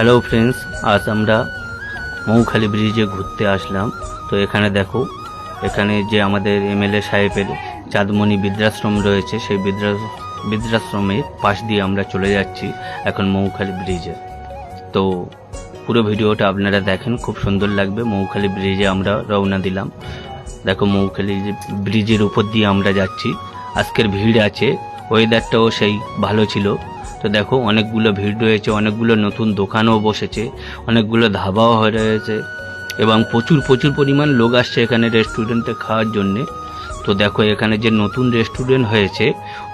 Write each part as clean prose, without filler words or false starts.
Hello friends, আজ আমরা মৌখালি ব্রিজে ঘুরতে আসলাম। তো এখানে দেখো, এখানে যে আমাদের এমএলএ সাহেবের চাঁদমণি বৃদ্ধাশ্রম রয়েছে, সেই বৃদ্ধাশ্রমের পাশ দিয়ে আমরা চলে যাচ্ছি এখন মৌখালি ব্রিজে। তো পুরো ভিডিওটা আপনারা দেখেন, খুব সুন্দর লাগবে। মৌখালি ব্রিজে আমরা রওনা দিলাম। দেখো, মৌখালি ব্রিজের উপর দিয়ে আমরা যাচ্ছি। আজকের ভিড় আছে, ওয়েদারটাও সেই ভালো ছিল। তো দেখো, অনেকগুলো ভিড় রয়েছে, অনেকগুলো নতুন দোকানও বসেছে, অনেকগুলো ধাবাও হয়ে রয়েছে এবং প্রচুর পরিমাণ লোক আসছে এখানে রেস্টুরেন্টে খাওয়ার জন্যে। তো দেখো, এখানে যে নতুন রেস্টুরেন্ট হয়েছে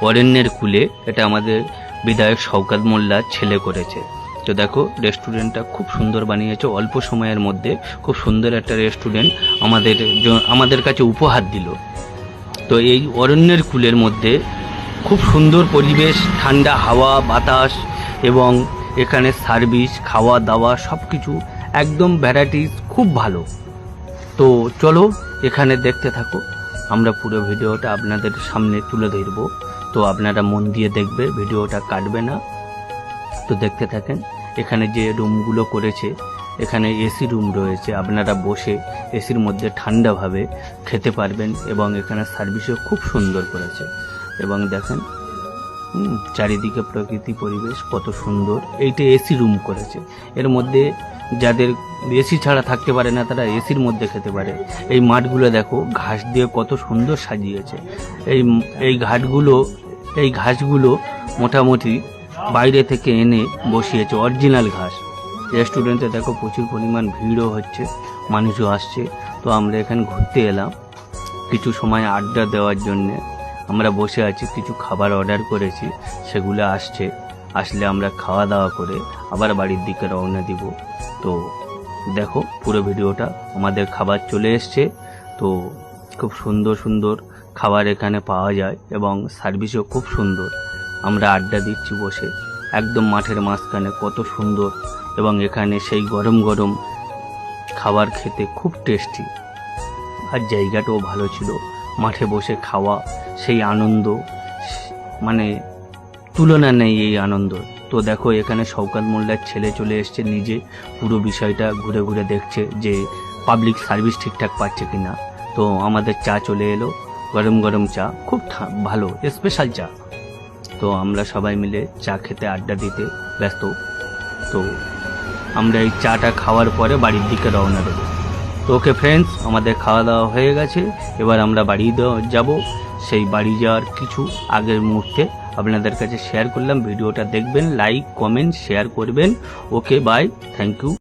অরণ্যের কুলে, এটা আমাদের বিধায়ক শওকত মোল্লার ছেলে করেছে। তো দেখো, রেস্টুরেন্টটা খুব সুন্দর বানিয়েছে, অল্প সময়ের মধ্যে খুব সুন্দর একটা রেস্টুরেন্ট আমাদের কাছে উপহার দিল। তো এই অরণ্যের কুলের মধ্যে খুব সুন্দর পরিবেশ, ঠান্ডা হাওয়া বাতাস এবং এখানে সার্ভিস, খাওয়া দাওয়া সব কিছু একদম ভ্যারাইটিস, খুব ভালো। তো চলো এখানে দেখতে থাকো, আমরা পুরো ভিডিওটা আপনাদের সামনে তুলে ধরবো। তো আপনারা মন দিয়ে দেখবে, ভিডিওটা কাটবে না। তো দেখতে থাকেন। এখানে যে রুমগুলো করেছে, এখানে এসি রুম রয়েছে, আপনারা বসে এসির মধ্যে ঠান্ডাভাবে খেতে পারবেন এবং এখানে সার্ভিসও খুব সুন্দর করেছে। এবং দেখেন চারিদিকে প্রকৃতি পরিবেশ কত সুন্দর। এইটা এসি রুম করেছে, এর মধ্যে যাদের এসি ছাড়া থাকতে পারে না তারা এসির মধ্যে খেতে পারে। এই মাঠগুলো দেখো, ঘাস দিয়ে কত সুন্দর সাজিয়েছে। এই ঘাসগুলো মোটামুটি বাইরে থেকে এনে বসিয়েছে, অরিজিনাল ঘাস। রেস্টুরেন্টে দেখো প্রচুর পরিমাণ ভিড়ও হচ্ছে, মানুষও আসছে। তো আমরা এখানে ঘুরতে এলাম কিছু সময় আড্ডা দেওয়ার জন্যে। আমরা বসে আছি, কিছু খাবার অর্ডার করেছি, সেগুলো আসলে আমরা খাওয়া দাওয়া করে আবার বাড়ির দিকে রওনা দিব। তো দেখো পুরো ভিডিওটা, আমাদের খাবার চলে এসছে। তো খুব সুন্দর খাবার এখানে পাওয়া যায় এবং সার্ভিসও খুব সুন্দর। আমরা আড্ডা দিচ্ছি বসে, একদম মাঠের মাঝখানে, কত সুন্দর। এবং এখানে সেই গরম খাবার খেতে খুব টেস্টি, আর জায়গাটাও ভালো ছিল। মাঠে বসে খাওয়া, সেই আনন্দ মানে তুলনা নেই এই আনন্দ। তো দেখো, এখানে শওকত মোল্লার ছেলে চলে এসছে, নিজে পুরো বিষয়টা ঘুরে দেখছে যে পাবলিক সার্ভিস ঠিকঠাক পাচ্ছে কিনা। তো আমাদের চা চলে এলো, গরম চা, খুব ভালো স্পেশাল চা। তো আমরা সবাই মিলে চা খেতে আড্ডা দিতে ব্যস্ত। তো আমরা এই চাটা খাওয়ার পরে বাড়ির দিকে রওনা দেবো। তো ওকে ফ্রেন্ডস, আমাদের খাওয়া দাওয়া হয়ে গেছে, এবার আমরা বাড়ি যাব। সেই বাড়ি যাওয়ার কিছু আগের মুহূর্তে আপনাদের কাছে শেয়ার করলাম। ভিডিওটা দেখবেন, লাইক কমেন্ট শেয়ার করবেন। Okay bye, thank you.